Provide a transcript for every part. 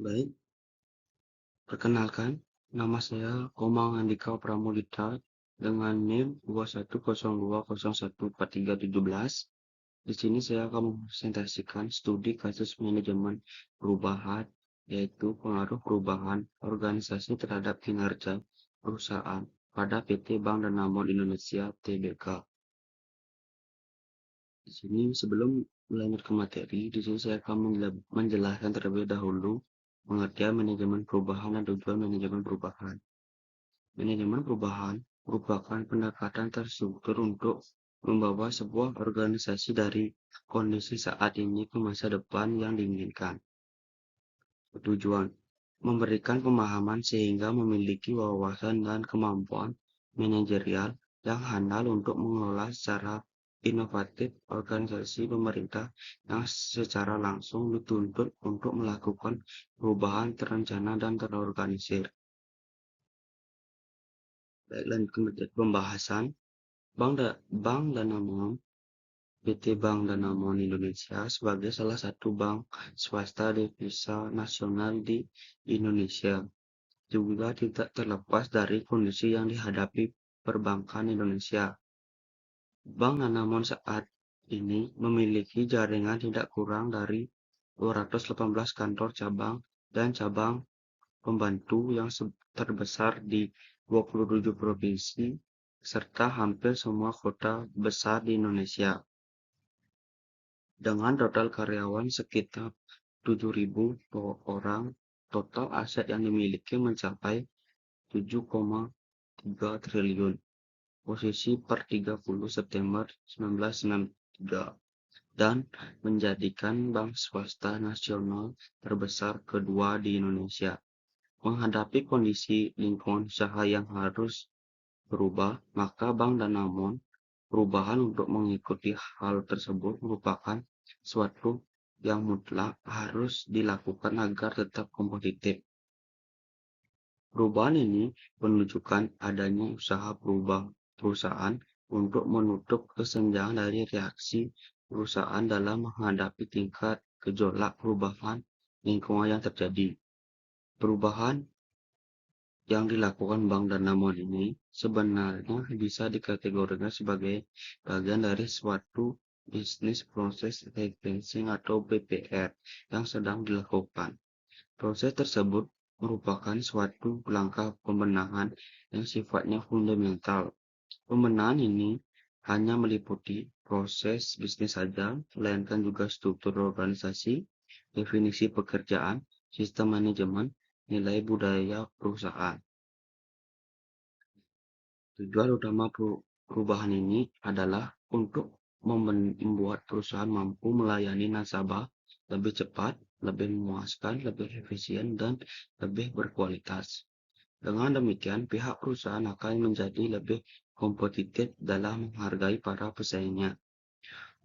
Baik, perkenalkan, nama saya Komang Andika Pramudita dengan NIM 2102014317. Di sini saya akan mempresentasikan studi kasus manajemen perubahan, yaitu pengaruh perubahan organisasi terhadap kinerja perusahaan pada PT Bank Danamon Indonesia Tbk. Di sini sebelum lanjut ke materi, di sini saya akan menjelaskan terlebih dahulu pengertian manajemen perubahan dan tujuan manajemen perubahan. Manajemen perubahan merupakan pendekatan terstruktur untuk membawa sebuah organisasi dari kondisi saat ini ke masa depan yang diinginkan. Tujuan memberikan pemahaman sehingga memiliki wawasan dan kemampuan manajerial yang handal untuk mengelola secara inovatif organisasi pemerintah yang secara langsung dituntut untuk melakukan perubahan terencana dan terorganisir. Baik, lanjut ke pembahasan. Bank Danamon, PT Bank Danamon Indonesia sebagai salah satu bank swasta devisa nasional di Indonesia juga tidak terlepas dari kondisi yang dihadapi perbankan Indonesia. Bank Danamon saat ini memiliki jaringan tidak kurang dari 218 kantor cabang dan cabang pembantu yang terbesar di 27 provinsi serta hampir semua kota besar di Indonesia. Dengan total karyawan sekitar 7.000 orang, total aset yang dimiliki mencapai 7,3 triliun. Posisi per 30 September 1993 dan menjadikan bank swasta nasional terbesar kedua di Indonesia. Menghadapi kondisi lingkungan usaha yang harus berubah, maka Bank Danamon perubahan untuk mengikuti hal tersebut merupakan suatu yang mutlak harus dilakukan agar tetap kompetitif. Perubahan ini menunjukkan adanya usaha perusahaan untuk menutup kesenjangan dari reaksi perusahaan dalam menghadapi tingkat gejolak perubahan lingkungan yang terjadi. Perubahan yang dilakukan Bank Danamon ini sebenarnya bisa dikategorikan sebagai bagian dari suatu Business Process Rebalancing atau BPR yang sedang dilakukan. Proses tersebut merupakan suatu langkah pembenahan yang sifatnya fundamental. Pembenahan ini hanya meliputi proses bisnis saja, melainkan juga struktur organisasi, definisi pekerjaan, sistem manajemen, nilai budaya perusahaan. Tujuan utama perubahan ini adalah untuk membuat perusahaan mampu melayani nasabah lebih cepat, lebih memuaskan, lebih efisien, dan lebih berkualitas. Dengan demikian, pihak perusahaan akan menjadi lebih kompetitif dalam menghargai para pesaingnya.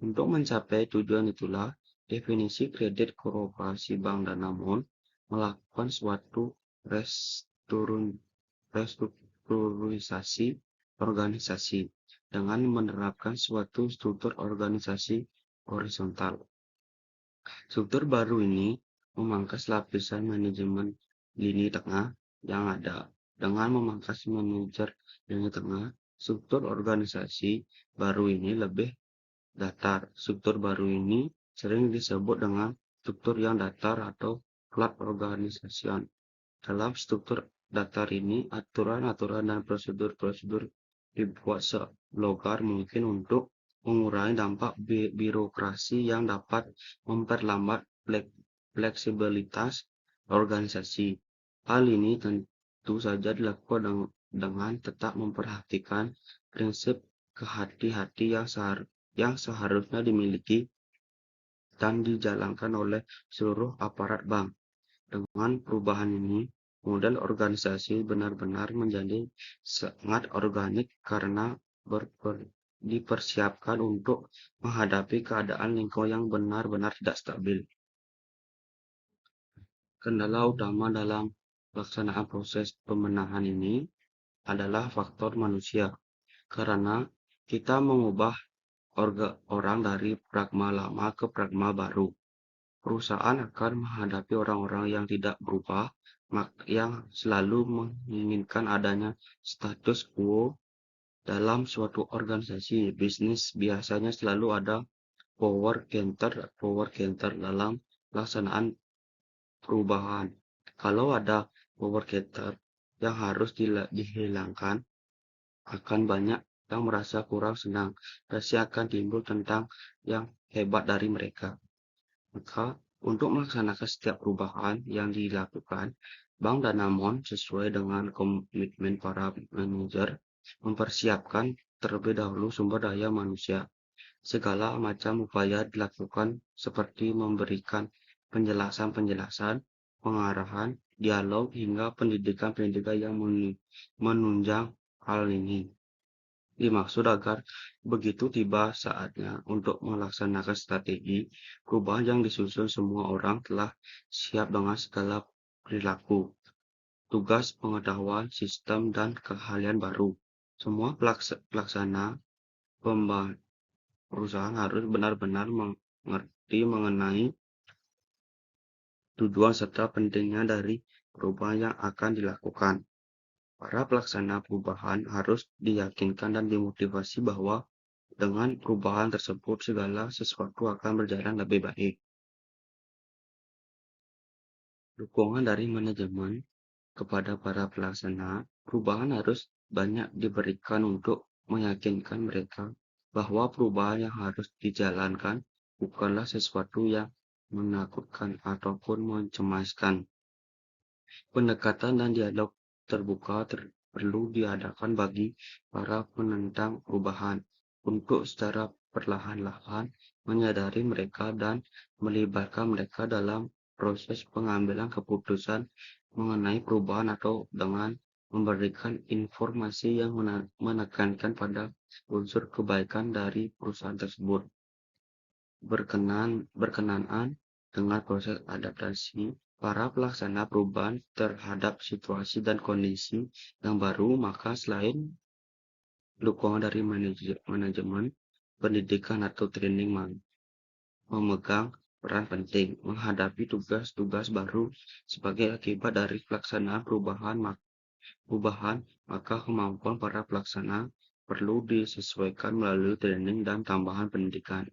Untuk mencapai tujuan itulah, definisi kredit korporasi Bank Danamon melakukan suatu restrukturisasi organisasi dengan menerapkan suatu struktur organisasi horizontal. Struktur baru ini memangkas lapisan manajemen lini tengah yang ada. Dengan memangkas manajer lini tengah, struktur organisasi baru ini lebih datar. Struktur baru ini sering disebut dengan struktur yang datar atau flat organization. Dalam struktur datar ini, aturan-aturan dan prosedur-prosedur dibuat selogar mungkin untuk mengurangi dampak birokrasi yang dapat memperlambat fleksibilitas organisasi. Hal ini tentu saja dilakukan dengan tetap memperhatikan prinsip kehati-hati yang seharusnya dimiliki dan dijalankan oleh seluruh aparat bank. Dengan perubahan ini, model organisasi benar-benar menjadi sangat organik karena dipersiapkan untuk menghadapi keadaan lingkungan yang benar-benar tidak stabil. Kendala utama dalam pelaksanaan proses pembenahan ini adalah faktor manusia, karena kita mengubah orang dari pragma lama ke pragma baru. Perusahaan akan menghadapi orang-orang yang tidak berubah, yang selalu menginginkan adanya status quo dalam suatu organisasi bisnis. Biasanya selalu ada power counter dalam pelaksanaan perubahan. Kalau ada power counter yang harus dihilangkan, akan banyak yang merasa kurang senang. Rasa akan timbul tentang yang hebat dari mereka. Maka, untuk melaksanakan setiap perubahan yang dilakukan, Bank Danamon sesuai dengan komitmen para manajer mempersiapkan terlebih dahulu sumber daya manusia. Segala macam upaya dilakukan seperti memberikan penjelasan-penjelasan, pengarahan, dialog, hingga pendidikan-pendidikan yang menunjang hal ini. Dimaksud agar begitu tiba saatnya untuk melaksanakan strategi perubahan yang disusun, semua orang telah siap dengan segala perilaku, tugas, pengetahuan, sistem, dan keahlian baru. Semua pelaksana perusahaan harus benar-benar mengerti mengenai tujuan serta pentingnya dari perubahan yang akan dilakukan. Para pelaksana perubahan harus diyakinkan dan dimotivasi bahwa dengan perubahan tersebut segala sesuatu akan berjalan lebih baik. Dukungan dari manajemen kepada para pelaksana perubahan harus banyak diberikan untuk meyakinkan mereka bahwa perubahan yang harus dijalankan bukanlah sesuatu yang menakutkan ataupun mencemaskan. Pendekatan dan dialog terbuka perlu diadakan bagi para penentang perubahan untuk secara perlahan-lahan menyadari mereka dan melibatkan mereka dalam proses pengambilan keputusan mengenai perubahan atau dengan memberikan informasi yang menekankan pada unsur kebaikan dari perusahaan tersebut. Berkenaan dengan proses adaptasi para pelaksana perubahan terhadap situasi dan kondisi yang baru, maka selain dukungan dari manajemen pendidikan atau training memegang peran penting menghadapi tugas-tugas baru sebagai akibat dari pelaksanaan perubahan, maka kemampuan para pelaksana perlu disesuaikan melalui training dan tambahan pendidikan.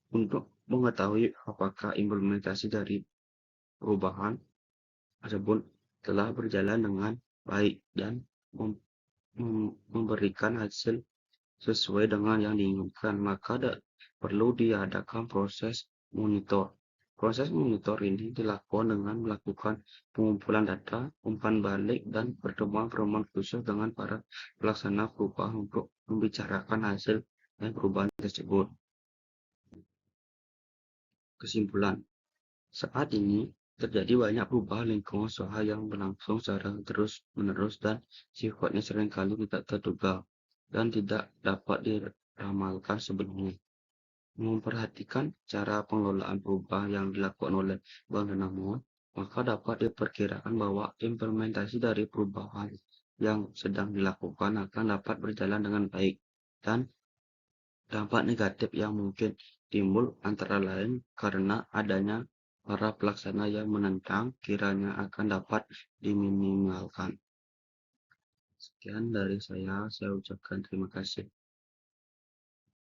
Untuk mengetahui apakah implementasi dari perubahan tersebut telah berjalan dengan baik dan memberikan hasil sesuai dengan yang diinginkan, maka perlu diadakan proses monitor. Proses monitor ini dilakukan dengan melakukan pengumpulan data, umpan balik, dan pertemuan-pertemuan khusus dengan para pelaksana perubahan untuk membicarakan hasil dan perubahan tersebut. Kesimpulan, saat ini terjadi banyak perubahan lingkungan usaha yang berlangsung secara terus-menerus dan sifatnya seringkali tidak terduga dan tidak dapat diramalkan sebelumnya. Memperhatikan cara pengelolaan perubahan yang dilakukan oleh Bank Danamon, maka dapat diperkirakan bahwa implementasi dari perubahan yang sedang dilakukan akan dapat berjalan dengan baik, dan dampak negatif yang mungkin timbul antara lain karena adanya para pelaksana yang menentang kiranya akan dapat diminimalkan. Sekian dari saya ucapkan terima kasih.